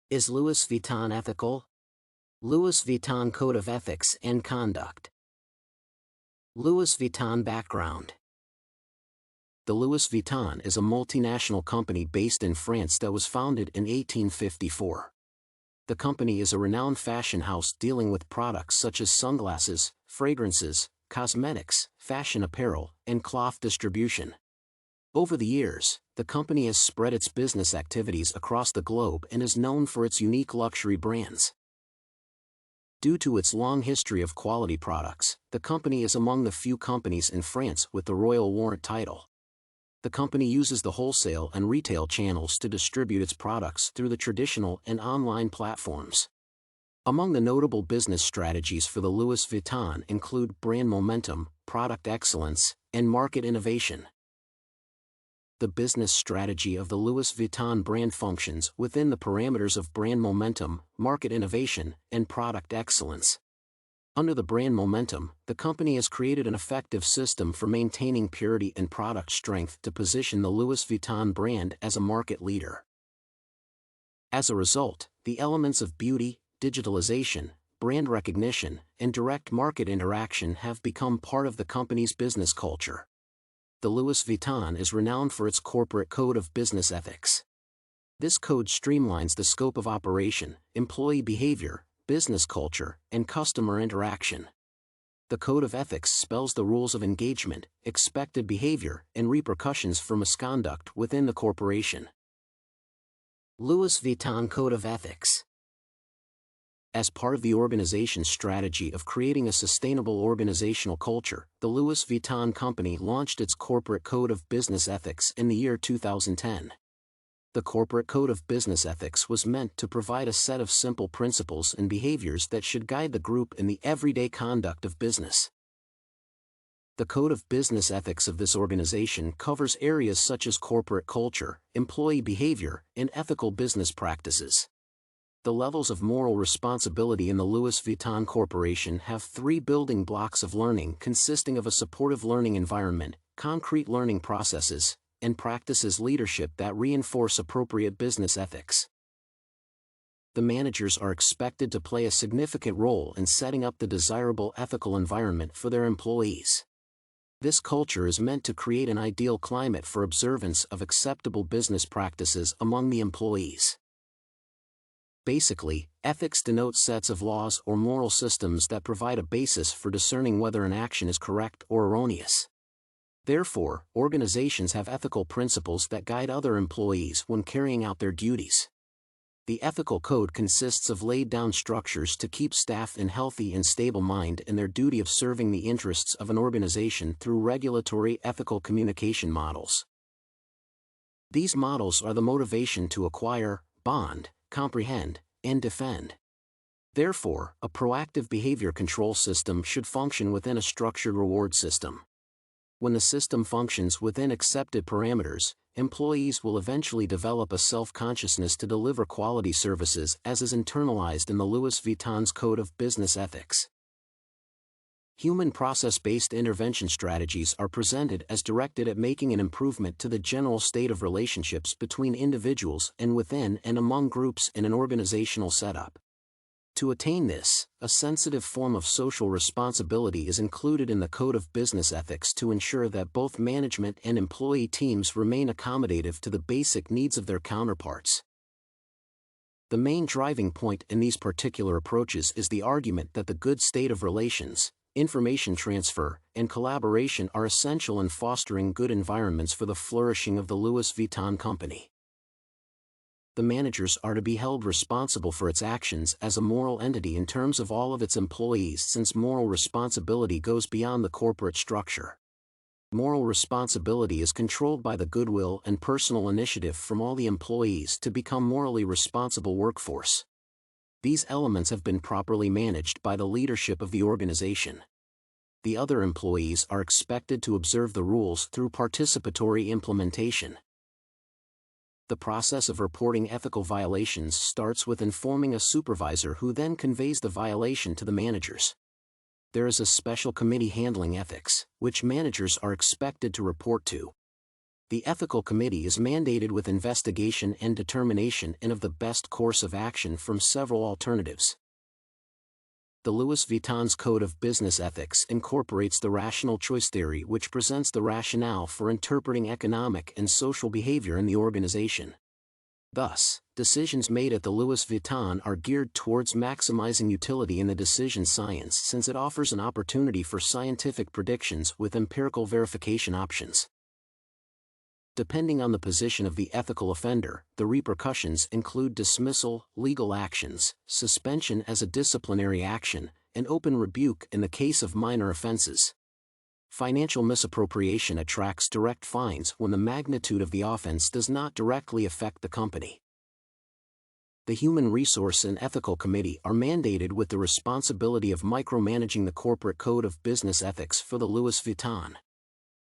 Is Louis Vuitton ethical? Louis Vuitton Code of Ethics and Conduct. Louis Vuitton background. The Louis Vuitton is a multinational company based in France that was founded in 1854. The company is a renowned fashion house dealing with products such as sunglasses, fragrances, cosmetics, fashion apparel, and cloth distribution. Over the years, the company has spread its business activities across the globe and is known for its unique luxury brands. Due to its long history of quality products, the company is among the few companies in France with the Royal Warrant title. The company uses the wholesale and retail channels to distribute its products through the traditional and online platforms. Among the notable business strategies for the Louis Vuitton include brand momentum, product excellence, and market innovation. The business strategy of the Louis Vuitton brand functions within the parameters of brand momentum, market innovation, and product excellence. Under the brand momentum, the company has created an effective system for maintaining purity and product strength to position the Louis Vuitton brand as a market leader. As a result, the elements of beauty, digitalization, brand recognition, and direct market interaction have become part of the company's business culture. The Louis Vuitton is renowned for its corporate code of business ethics. This code streamlines the scope of operation, employee behavior, business culture, and customer interaction. The code of ethics spells the rules of engagement, expected behavior, and repercussions for misconduct within the corporation. Louis Vuitton Code of Ethics. As part of the organization's strategy of creating a sustainable organizational culture, the Louis Vuitton Company launched its Corporate Code of Business Ethics in the year 2010. The Corporate Code of Business Ethics was meant to provide a set of simple principles and behaviors that should guide the group in the everyday conduct of business. The Code of Business Ethics of this organization covers areas such as corporate culture, employee behavior, and ethical business practices. The levels of moral responsibility in the Louis Vuitton Corporation have three building blocks of learning consisting of a supportive learning environment, concrete learning processes, and practices leadership that reinforce appropriate business ethics. The managers are expected to play a significant role in setting up the desirable ethical environment for their employees. This culture is meant to create an ideal climate for observance of acceptable business practices among the employees. Basically, ethics denotes sets of laws or moral systems that provide a basis for discerning whether an action is correct or erroneous. Therefore, organizations have ethical principles that guide other employees when carrying out their duties. The ethical code consists of laid-down structures to keep staff in healthy and stable mind in their duty of serving the interests of an organization through regulatory ethical communication models. These models are the motivation to acquire, bond, comprehend, and defend. Therefore, a proactive behavior control system should function within a structured reward system. When the system functions within accepted parameters, employees will eventually develop a self-consciousness to deliver quality services as is internalized in the Louis Vuitton's Code of Business Ethics. Human process-based intervention strategies are presented as directed at making an improvement to the general state of relationships between individuals and within and among groups in an organizational setup. To attain this, a sensitive form of social responsibility is included in the Code of Business Ethics to ensure that both management and employee teams remain accommodative to the basic needs of their counterparts. The main driving point in these particular approaches is the argument that the good state of relations, information transfer, and collaboration are essential in fostering good environments for the flourishing of the Louis Vuitton Company. The managers are to be held responsible for its actions as a moral entity in terms of all of its employees, since moral responsibility goes beyond the corporate structure. Moral responsibility is controlled by the goodwill and personal initiative from all the employees to become morally responsible workforce. These elements have been properly managed by the leadership of the organization. The other employees are expected to observe the rules through participatory implementation. The process of reporting ethical violations starts with informing a supervisor who then conveys the violation to the managers. There is a special committee handling ethics, which managers are expected to report to. The Ethical Committee is mandated with investigation and determination and of the best course of action from several alternatives. The Louis Vuitton's Code of Business Ethics incorporates the rational choice theory, which presents the rationale for interpreting economic and social behavior in the organization. Thus, decisions made at the Louis Vuitton are geared towards maximizing utility in the decision science, since it offers an opportunity for scientific predictions with empirical verification options. Depending on the position of the ethical offender, the repercussions include dismissal, legal actions, suspension as a disciplinary action, and open rebuke in the case of minor offenses. Financial misappropriation attracts direct fines when the magnitude of the offense does not directly affect the company. The Human Resource and Ethical Committee are mandated with the responsibility of micromanaging the corporate code of business ethics for the Louis Vuitton.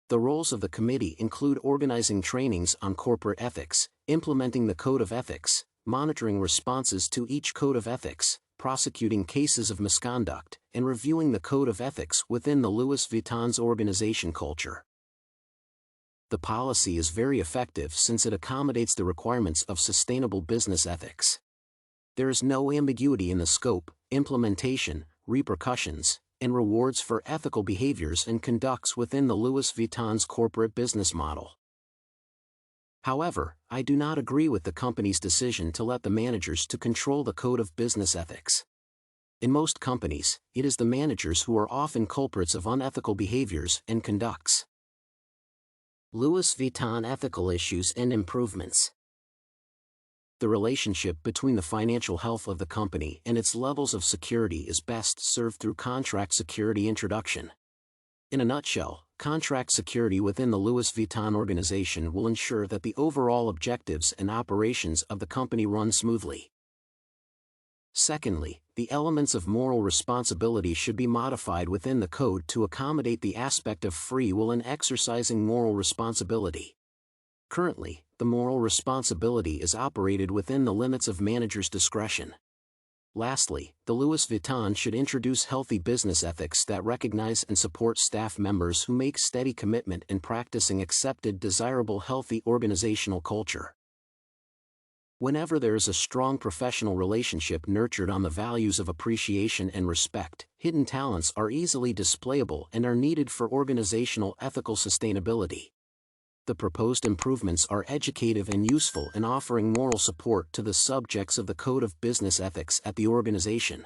The roles of the committee include organizing trainings on corporate ethics, implementing the code of ethics, monitoring responses to each code of ethics, prosecuting cases of misconduct, and reviewing the code of ethics within the Louis Vuitton's organization culture. The policy is very effective since it accommodates the requirements of sustainable business ethics. There is no ambiguity in the scope, implementation, repercussions, and rewards for ethical behaviors and conducts within the Louis Vuitton's corporate business model. However, I do not agree with the company's decision to let the managers to control the code of business ethics. In most companies, it is the managers who are often culprits of unethical behaviors and conducts. Louis Vuitton ethical issues and improvements. The relationship between the financial health of the company and its levels of security is best served through contract security introduction. In a nutshell, contract security within the Louis Vuitton organization will ensure that the overall objectives and operations of the company run smoothly. Secondly, the elements of moral responsibility should be modified within the code to accommodate the aspect of free will in exercising moral responsibility. Currently, the moral responsibility is operated within the limits of manager's discretion. Lastly, the Louis Vuitton should introduce healthy business ethics that recognize and support staff members who make steady commitment in practicing accepted, desirable, healthy organizational culture. Whenever there is a strong professional relationship nurtured on the values of appreciation and respect, hidden talents are easily displayable and are needed for organizational ethical sustainability. The proposed improvements are educative and useful in offering moral support to the subjects of the Code of Business Ethics at the organization.